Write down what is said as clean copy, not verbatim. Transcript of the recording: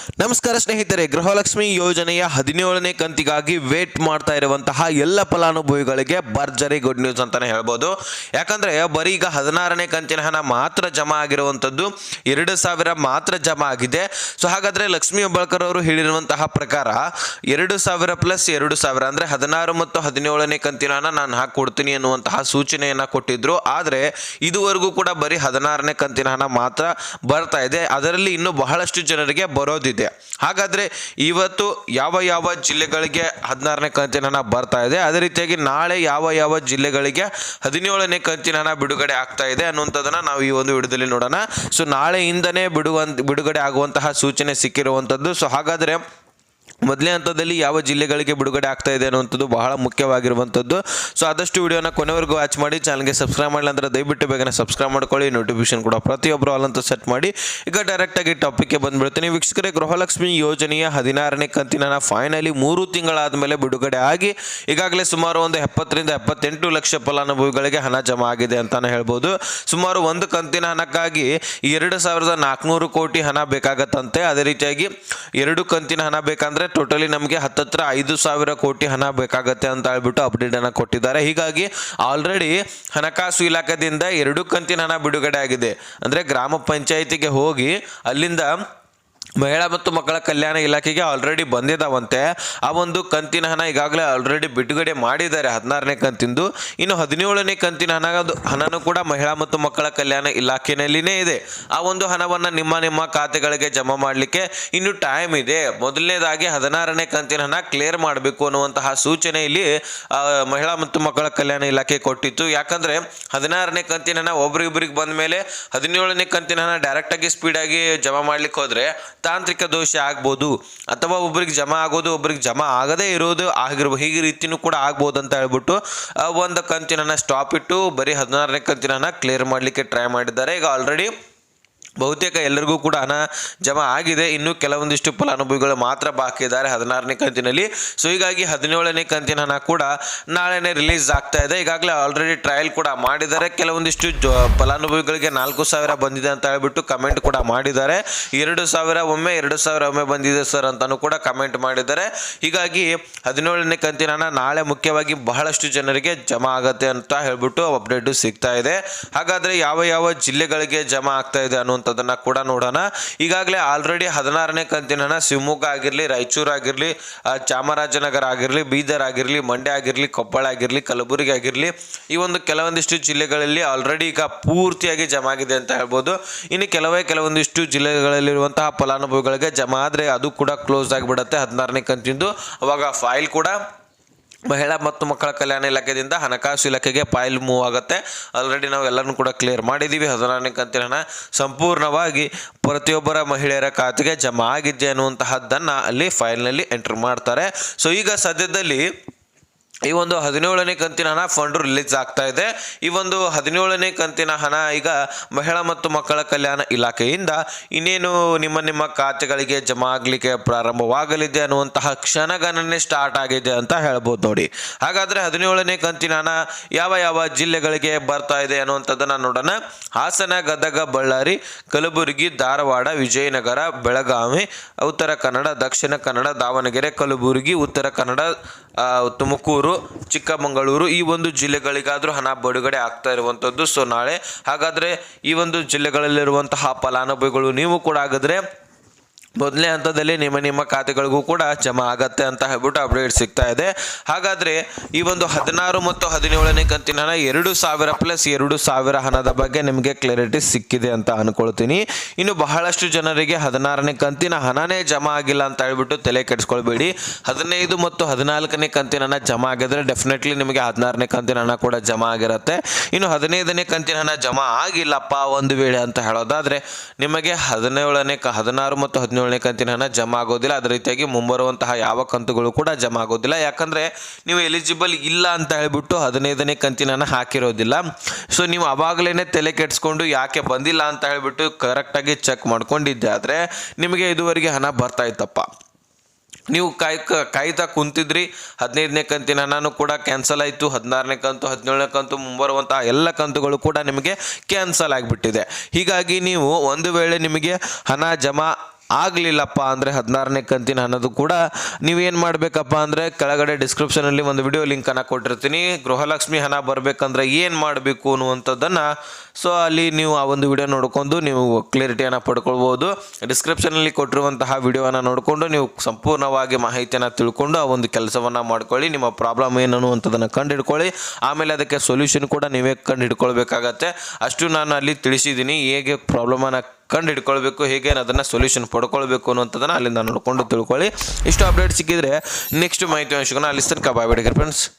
ನಮಸ್ಕಾರ ಸ್ನೇಹಿತರೆ, ಗೃಹಲಕ್ಷ್ಮಿ ಯೋಜನೆಯ 17ನೇ ಕಂತಿಗಾಗಿ ವೇಟ್ ಮಾಡ್ತಾ ಇರುವಂತಹ ಎಲ್ಲ ಫಲಾನುಭವಿಗಳಿಗೆ ಭರ್ಜರಿ ಗುಡ್ ನ್ಯೂಸ್ ಅಂತಾನೆ ಹೇಳ್ಬೋದು. ಯಾಕಂದ್ರೆ ಬರೀ ಈಗ 16ನೇ ಕಂತಿನ ಹಣ ಮಾತ್ರ ಜಮಾ ಆಗಿರುವಂತದ್ದು 2,000 ಮಾತ್ರ ಜಮಾ ಆಗಿದೆ. ಸೊ ಹಾಗಾದ್ರೆ ಲಕ್ಷ್ಮಿ ಹೆಬ್ಬಾಳ್ಕರ್ ಅವರು ಹೇಳಿರುವಂತಹ ಪ್ರಕಾರ 2,000 ಪ್ಲಸ್ 2,000 ಅಂದ್ರೆ 16 ಮತ್ತು 17ನೇ ಕಂತಿನ ಹಣ ನಾನು ಹಾಕೊಡ್ತೀನಿ ಅನ್ನುವಂತಹ ಸೂಚನೆಯನ್ನ ಕೊಟ್ಟಿದ್ರು. ಆದ್ರೆ ಇದುವರೆಗೂ ಕೂಡ ಬರೀ 16ನೇ ಕಂತಿನ ಹಣ ಮಾತ್ರ ಬರ್ತಾ ಇದೆ. ಅದರಲ್ಲಿ ಇನ್ನು ಬಹಳಷ್ಟು ಜನರಿಗೆ ಬರೋದಿದೆ. ಹಾಗಾದ್ರೆ ಇವತ್ತು ಯಾವ ಜಿಲ್ಲೆಗಳಿಗೆ 16ನೇ ಕಂತಿನ ಹಣ ಬರ್ತಾ ಇದೆ, ಅದೇ ರೀತಿಯಾಗಿ ನಾಳೆ ಯಾವ ಜಿಲ್ಲೆಗಳಿಗೆ 17ನೇ ಕಂತಿನ ಹಣ ಬಿಡುಗಡೆ ಆಗ್ತಾ ಇದೆ ಅನ್ನುವಂಥದ್ದನ್ನ ನಾವು ಈ ಒಂದು ವಿಡಿಯೋದಲ್ಲಿ ನೋಡೋಣ. ಸೊ ನಾಳೆಯಿಂದನೇ ಬಿಡುಗಡೆ ಆಗುವಂತಹ ಸೂಚನೆ ಸಿಕ್ಕಿರುವಂಥದ್ದು. ಸೊ ಹಾಗಾದ್ರೆ ಮೊದಲನೇ ಹಂತದಲ್ಲಿ ಯಾವ ಜಿಲ್ಲೆಗಳಿಗೆ ಬಿಡುಗಡೆ ಆಗ್ತಾ ಇದೆ ಅನ್ನುವಂಥದ್ದು ಬಹಳ ಮುಖ್ಯವಾಗಿರುವಂಥದ್ದು. ಸೊ ಆದಷ್ಟು ವಿಡಿಯೋನ ಕೊನೆವರೆಗೂ ವಾಚ್ ಮಾಡಿ. ಚಾನಲ್ಗೆ ಸಬ್ಸ್ಕ್ರೈಬ್ ಮಾಡಲಿಲ್ಲ ಅಂದರೆ ದಯವಿಟ್ಟು ಬೇಗನೆ ಸಬ್ಸ್ಕ್ರೈಬ್ ಮಾಡ್ಕೊಳ್ಳಿ. ನೋಟಿಫಿಕೇಶನ್ ಕೂಡ ಪ್ರತಿಯೊಬ್ಬರು ಅಲ್ಲಂತ ಸೆಟ್ ಮಾಡಿ. ಈಗ ಡೈರೆಕ್ಟಾಗಿ ಟಾಪಿಕ್ಗೆ ಬಂದುಬಿಡ್ತೀನಿ. ವೀಕ್ಷಕರೇ, ಗೃಹಲಕ್ಷ್ಮಿ ಯೋಜನೆಯ 16ನೇ ಕಂತಿನ ಫೈನಲಿ 3 ತಿಂಗಳಾದ ಮೇಲೆ ಬಿಡುಗಡೆ ಆಗಿ ಈಗಾಗಲೇ ಸುಮಾರು ಒಂದು 70ರಿಂದ 78 ಲಕ್ಷ ಫಲಾನುಭವಿಗಳಿಗೆ ಹಣ ಜಮಾ ಆಗಿದೆ ಅಂತಾನೆ ಹೇಳ್ಬೋದು. ಸುಮಾರು ಒಂದು ಕಂತಿನ ಹಣಕ್ಕಾಗಿ 2,400 ಕೋಟಿ ಹಣ ಬೇಕಾಗತ್ತಂತೆ. ಅದೇ ರೀತಿಯಾಗಿ 2 ಕಂತಿನ ಹಣ ಬೇಕಂದ್ರೆ ಟೋಟಲಿ ನಮಗೆ ಹತ್ತತ್ರ 5,000 ಕೋಟಿ ಹಣ ಬೇಕಾಗತ್ತೆ ಅಂತ ಹೇಳ್ಬಿಟ್ಟು ಅಪ್ಡೇಟ್ ಅನ್ನ ಕೊಟ್ಟಿದ್ದಾರೆ. ಹೀಗಾಗಿ ಆಲ್ರೆಡಿ ಹಣಕಾಸು ಇಲಾಖೆಯಿಂದ 2 ಕಂತಿನ ಹಣ ಬಿಡುಗಡೆ ಆಗಿದೆ. ಅಂದ್ರೆ ಗ್ರಾಮ ಪಂಚಾಯಿತಿಗೆ ಹೋಗಿ ಅಲ್ಲಿಂದ ಮಹಿಳಾ ಮತ್ತು ಮಕ್ಕಳ ಕಲ್ಯಾಣ ಇಲಾಖೆಗೆ ಆಲ್ರೆಡಿ ಬಂದಿದ್ದಾವಂತೆ. ಆ ಒಂದು ಕಂತಿನ ಹಣ ಈಗಾಗಲೇ ಆಲ್ರೆಡಿ ಬಿಡುಗಡೆ ಮಾಡಿದ್ದಾರೆ 16ನೇ ಕಂತಿಂದು. ಇನ್ನು 17ನೇ ಕಂತಿನ ಹಣನೂ ಕೂಡ ಮಹಿಳಾ ಮತ್ತು ಮಕ್ಕಳ ಕಲ್ಯಾಣ ಇಲಾಖೆನಲ್ಲಿನೇ ಇದೆ. ಆ ಒಂದು ಹಣವನ್ನು ನಿಮ್ಮ ಖಾತೆಗಳಿಗೆ ಜಮಾ ಮಾಡಲಿಕ್ಕೆ ಇನ್ನು ಟೈಮ್ ಇದೆ. ಮೊದಲನೇದಾಗಿ 16ನೇ ಕಂತಿನ ಹಣ ಕ್ಲಿಯರ್ ಮಾಡಬೇಕು ಅನ್ನುವಂತಹ ಸೂಚನೆ ಇಲ್ಲಿ ಮಹಿಳಾ ಮತ್ತು ಮಕ್ಕಳ ಕಲ್ಯಾಣ ಇಲಾಖೆ ಕೊಟ್ಟಿತ್ತು. ಯಾಕಂದ್ರೆ 16ನೇ ಕಂತಿನ ಹಣ ಒಬ್ರಿಗೊಬ್ರಿಗೆ ಬಂದ ಮೇಲೆ 17ನೇ ಕಂತಿನ ಹಣ ಡೈರೆಕ್ಟ್ ಆಗಿ ಸ್ಪೀಡ್ ಆಗಿ ಜಮಾ ಮಾಡ್ಲಿಕ್ಕೆ ಹೋದ್ರೆ ತಾಂತ್ರಿಕ ದೋಷ ಆಗ್ಬೋದು, ಅಥವಾ ಒಬ್ಬರಿಗೆ ಜಮಾ ಆಗೋದು ಒಬ್ಬರಿಗೆ ಜಮಾ ಆಗದೇ ಇರೋದು ಹೀಗೆ ರೀತಿನೂ ಕೂಡ ಆಗ್ಬೋದು ಅಂತ ಹೇಳ್ಬಿಟ್ಟು ಒಂದು ಕಂತಿನ ಸ್ಟಾಪ್ ಇಟ್ಟು ಬರೀ 16ನೇ ಕಂತಿನ ಕ್ಲಿಯರ್ ಮಾಡಲಿಕ್ಕೆ ಟ್ರೈ ಮಾಡಿದ್ದಾರೆ. ಈಗ ಆಲ್ರೆಡಿ ಬಹುತೇಕ ಎಲ್ಲರಿಗೂ ಕೂಡ ಹಣ ಜಮಾ ಆಗಿದೆ. ಇನ್ನು ಕೆಲವೊಂದಿಷ್ಟು ಫಲಾನುಭವಿಗಳು ಮಾತ್ರ ಬಾಕಿ ಇದ್ದಾರೆ 16ನೇ ಕಂತಿನಲ್ಲಿ. ಸೊ ಹೀಗಾಗಿ 17ನೇ ಕಂತಿನ ಹಣ ಕೂಡ ನಾಳೆನೇ ರಿಲೀಸ್ ಆಗ್ತಾ ಇದೆ. ಈಗಾಗಲೇ ಆಲ್ರೆಡಿ ಟ್ರಯಲ್ ಕೂಡ ಮಾಡಿದ್ದಾರೆ. ಕೆಲವೊಂದಿಷ್ಟು ಫಲಾನುಭವಿಗಳಿಗೆ 4,000 ಬಂದಿದೆ ಅಂತ ಹೇಳ್ಬಿಟ್ಟು ಕಮೆಂಟ್ ಕೂಡ ಮಾಡಿದ್ದಾರೆ. 2,000 ಒಮ್ಮೆ ಬಂದಿದೆ ಸರ್ ಅಂತಾನು ಕೂಡ ಕಮೆಂಟ್ ಮಾಡಿದ್ದಾರೆ. ಹೀಗಾಗಿ 17ನೇ ಕಂತಿನ ಹಣ ನಾಳೆ ಮುಖ್ಯವಾಗಿ ಬಹಳಷ್ಟು ಜನರಿಗೆ ಜಮಾ ಆಗತ್ತೆ ಅಂತ ಹೇಳ್ಬಿಟ್ಟು ಅಪ್ಡೇಟ್ ಸಿಗ್ತಾ ಇದೆ. ಹಾಗಾದ್ರೆ ಯಾವ ಜಿಲ್ಲೆಗಳಿಗೆ ಜಮಾ ಆಗ್ತಾ ಇದೆ ಅನ್ನುವಂಥದ್ದನ್ನ ಕೂಡ ನೋಡೋಣ. ಈಗಾಗಲೇ ಆಲ್ರೆಡಿ 16ನೇ ಕಂತಿನ ಹಣ ಶಿವಮೊಗ್ಗ ಆಗಿರಲಿ, ರಾಯಚೂರು ಆಗಿರಲಿ, ಚಾಮರಾಜನಗರ ಆಗಿರಲಿ, ಬೀದರ್ ಆಗಿರಲಿ, ಮಂಡ್ಯ ಆಗಿರಲಿ, ಕೊಪ್ಪಳ ಆಗಿರಲಿ, ಕಲಬುರಗಿ ಆಗಿರಲಿ, ಈ ಒಂದು ಕೆಲವೊಂದಿಷ್ಟು ಜಿಲ್ಲೆಗಳಲ್ಲಿ ಆಲ್ರೆಡಿ ಈಗ ಪೂರ್ತಿಯಾಗಿ ಜಮಾ ಆಗಿದೆ ಅಂತ ಹೇಳ್ಬೋದು. ಇನ್ನು ಕೆಲವೊಂದಿಷ್ಟು ಜಿಲ್ಲೆಗಳಲ್ಲಿರುವಂತಹ ಫಲಾನುಭವಿಗಳಿಗೆ ಜಮಾ ಆದರೆ ಅದು ಕೂಡ ಕ್ಲೋಸ್ ಆಗಿಬಿಡುತ್ತೆ 16ನೇ ಕಂತಿಂದು. ಅವಾಗ ಫೈಲ್ ಕೂಡ ಮಹಿಳಾ ಮತ್ತು ಮಕ್ಕಳ ಕಲ್ಯಾಣ ಇಲಾಖೆಯಿಂದ ಹಣಕಾಸು ಇಲಾಖೆಗೆ ಫೈಲ್ ಮೂವ್ ಆಗುತ್ತೆ. ಆಲ್ರೆಡಿ ನಾವು ಎಲ್ಲರನ್ನು ಕೂಡ ಕ್ಲಿಯರ್ ಮಾಡಿದ್ದೀವಿ. 16ನೇ ಕಂತಿನ ಹಣ ಸಂಪೂರ್ಣವಾಗಿ ಪ್ರತಿಯೊಬ್ಬರ ಮಹಿಳೆಯರ ಖಾತೆಗೆ ಜಮಾ ಆಗಿದೆ ಅನ್ನುವಂತಹದ್ದನ್ನು ಅಲ್ಲಿ ಫೈಲ್ನಲ್ಲಿ ಎಂಟರ್ ಮಾಡ್ತಾರೆ. ಸೊ ಈಗ ಸದ್ಯದಲ್ಲಿ ಈ ಒಂದು 17ನೇ ಕಂತಿನ ಹಣ ಫಂಡ್ ರಿಲೀಸ್ ಆಗ್ತಾ ಇದೆ. ಈ ಒಂದು 17ನೇ ಕಂತಿನ ಹಣ ಈಗ ಮಹಿಳಾ ಮತ್ತು ಮಕ್ಕಳ ಕಲ್ಯಾಣ ಇಲಾಖೆಯಿಂದ ಇನ್ನೇನು ನಿಮ್ಮ ಖಾತೆಗಳಿಗೆ ಜಮಾ ಆಗಲಿಕ್ಕೆ ಪ್ರಾರಂಭವಾಗಲಿದೆ ಅನ್ನುವಂತಹ ಕ್ಷಣಗಣನೆ ಸ್ಟಾರ್ಟ್ ಆಗಿದೆ ಅಂತ ಹೇಳ್ಬೋದು ನೋಡಿ. ಹಾಗಾದ್ರೆ 17ನೇ ಕಂತಿನ ಹಣ ಯಾವ ಜಿಲ್ಲೆಗಳಿಗೆ ಬರ್ತಾ ಇದೆ ಅನ್ನುವಂಥದ್ದನ್ನ ನೋಡೋಣ. ಹಾಸನ, ಗದಗ, ಬಳ್ಳಾರಿ, ಕಲಬುರಗಿ, ಧಾರವಾಡ, ವಿಜಯನಗರ, ಬೆಳಗಾವಿ, ಉತ್ತರ ಕನ್ನಡ, ದಕ್ಷಿಣ ಕನ್ನಡ, ದಾವಣಗೆರೆ, ಕಲಬುರಗಿ, ಉತ್ತರ ಕನ್ನಡ, ತುಮಕೂರು, ಚಿಕ್ಕಮಗಳೂರು, ಈ ಒಂದು ಜಿಲ್ಲೆಗಳಿಗಾದ್ರೂ ಹಣ ಬಿಡುಗಡೆ ಆಗ್ತಾ ಇರುವಂಥದ್ದು. ಸೊ ನಾಳೆ ಹಾಗಾದ್ರೆ ಈ ಒಂದು ಜಿಲ್ಲೆಗಳಲ್ಲಿರುವಂತಹ ಫಲಾನುಭವಿಗಳು ನೀವು ಕೂಡ ಆಗಿದ್ರೆ ಮೊದಲನೇ ಹಂತದಲ್ಲಿ ನಿಮ್ಮ ಖಾತೆಗಳಿಗೂ ಕೂಡ ಜಮಾ ಆಗತ್ತೆ ಅಂತ ಹೇಳ್ಬಿಟ್ಟು ಅಪ್ಡೇಟ್ ಸಿಗ್ತಾ ಇದೆ. ಹಾಗಾದ್ರೆ ಈ ಒಂದು 16 ಮತ್ತು 17ನೇ ಕಂತಿನ ಹಣ 2,000 ಪ್ಲಸ್ 2,000 ಹಣದ ಬಗ್ಗೆ ನಿಮಗೆ ಕ್ಲಾರಿಟಿ ಸಿಕ್ಕಿದೆ ಅಂತ ಅನ್ಕೊಳ್ತೀನಿ. ಇನ್ನು ಬಹಳಷ್ಟು ಜನರಿಗೆ 16ನೇ ಕಂತಿನ ಹಣನೇ ಜಮಾ ಆಗಿಲ್ಲ ಅಂತ ಹೇಳ್ಬಿಟ್ಟು ತಲೆ ಕೆಡಿಸ್ಕೊಳ್ಬೇಡಿ. 15 ಮತ್ತು 14ನೇ ಕಂತಿನ ಹಣ ಜಮಾ ಆಗಿದ್ರೆ ಡೆಫಿನೆಟ್ಲಿ ನಿಮಗೆ 16ನೇ ಕಂತಿನ ಹಣ ಕೂಡ ಜಮಾ ಆಗಿರುತ್ತೆ. ಇನ್ನು 15ನೇ ಕಂತಿನ ಹಣ ಜಮಾ ಆಗಿಲ್ಲಪ್ಪ ಒಂದು ವೇಳೆ ಅಂತ ಹೇಳೋದಾದ್ರೆ ನಿಮಗೆ 16 ಮತ್ತು 17ನೇ ಕಂತಿನ ಹಣ ಜಮಾ ಆಗೋದಿಲ್ಲ. ಅದೇ ರೀತಿಯಾಗಿ ಮುಂಬರುವಂತಹ ಯಾವ ಕಂತುಗಳು ಕೂಡ ಜಮಾ ಆಗೋದಿಲ್ಲ. ಯಾಕಂದ್ರೆ ನೀವು ಎಲಿಜಿಬಲ್ ಇಲ್ಲ ಅಂತ ಹೇಳ್ಬಿಟ್ಟು 15ನೇ ಕಂತಿನ ಹಣ ಹಾಕಿರೋದಿಲ್ಲ. ಸೊ ನೀವು ಅವಾಗಲೇನೆ ತಲೆ ಕೆಡಿಸ್ಕೊಂಡು ಯಾಕೆ ಬಂದಿಲ್ಲ ಅಂತ ಹೇಳ್ಬಿಟ್ಟು ಕರೆಕ್ಟಾಗಿ ಚೆಕ್ ಮಾಡ್ಕೊಂಡಿದ್ದೆ ಆದರೆ ನಿಮಗೆ ಇದುವರೆಗೆ ಹಣ ಬರ್ತಾ ಇತ್ತಪ್ಪ. ನೀವು ಕಾಯ್ತಾ ಕುಂತಿದ್ರಿ. 15ನೇ ಕಂತಿನ ಹಣನೂ ಕೂಡ ಕ್ಯಾನ್ಸಲ್ ಆಯಿತು. 16ನೇ ಕಂತು, 17ನೇ ಕಂತು, ಮುಂಬರುವಂತಹ ಎಲ್ಲ ಕಂತುಗಳು ಕೂಡ ನಿಮಗೆ ಕ್ಯಾನ್ಸಲ್ ಆಗಿಬಿಟ್ಟಿದೆ. ಹೀಗಾಗಿ ನೀವು ಒಂದು ವೇಳೆ ನಿಮಗೆ ಹಣ ಜಮಾ ಆಗಲಿಲ್ಲಪ್ಪ ಅಂದರೆ 16ನೇ ಕಂತಿನ ಹಣದ್ದು ಕೂಡ ನೀವೇನು ಮಾಡಬೇಕಪ್ಪ ಅಂದರೆ ಕೆಳಗಡೆ ಡಿಸ್ಕ್ರಿಪ್ಷನಲ್ಲಿ ಒಂದು ವಿಡಿಯೋ ಲಿಂಕನ್ನು ಕೊಟ್ಟಿರ್ತೀನಿ. ಗೃಹಲಕ್ಷ್ಮಿ ಹಣ ಬರಬೇಕಂದ್ರೆ ಏನು ಮಾಡಬೇಕು ಅನ್ನುವಂಥದ್ದನ್ನು ಸೊ ಅಲ್ಲಿ ನೀವು ಆ ಒಂದು ವಿಡಿಯೋ ನೋಡ್ಕೊಂಡು ನೀವು ಕ್ಲಿಯರಿಟಿಯನ್ನು ಪಡ್ಕೊಳ್ಬೋದು. ಡಿಸ್ಕ್ರಿಪ್ಷನಲ್ಲಿ ಕೊಟ್ಟಿರುವಂತಹ ವಿಡಿಯೋವನ್ನು ನೋಡಿಕೊಂಡು ನೀವು ಸಂಪೂರ್ಣವಾಗಿ ಮಾಹಿತಿಯನ್ನು ತಿಳ್ಕೊಂಡು ಆ ಒಂದು ಕೆಲಸವನ್ನು ಮಾಡ್ಕೊಳ್ಳಿ. ನಿಮ್ಮ ಪ್ರಾಬ್ಲಮ್ ಏನು ಅನ್ನುವಂಥದ್ದನ್ನು ಕಂಡುಹಿಡ್ಕೊಳ್ಳಿ. ಆಮೇಲೆ ಅದಕ್ಕೆ ಸೊಲ್ಯೂಷನ್ ಕೂಡ ನೀವೇ ಕಂಡುಹಿಡ್ಕೊಳ್ಬೇಕಾಗತ್ತೆ. ಅಷ್ಟು ನಾನು ಅಲ್ಲಿ ತಿಳಿಸಿದ್ದೀನಿ, ಹೇಗೆ ಪ್ರಾಬ್ಲಮನ್ನು ಕಂಡು ಹಿಡ್ಕೊಳ್ಬೇಕು, ಹೇಗೆ ಅದನ್ನು ಸೊಲ್ಯೂಷನ್ ಪಡ್ಕೊಳ್ಬೇಕು ಅನ್ನುವಂಥದ್ದನ್ನು ಅಲ್ಲಿಂದ ನೋಡಿಕೊಂಡು ತಿಳ್ಕೊಳ್ಳಿ. ಇಷ್ಟು ಅಪ್ಡೇಟ್ ಸಿಕ್ಕಿದ್ರೆ ನೆಕ್ಸ್ಟ್ ಮಾಹಿತಿ ಸಿಗೋಣ. ಅಲ್ಲಿ ತನಕ ಬಾಯ್ ಬಿಡಿ ಫ್ರೆಂಡ್ಸ್.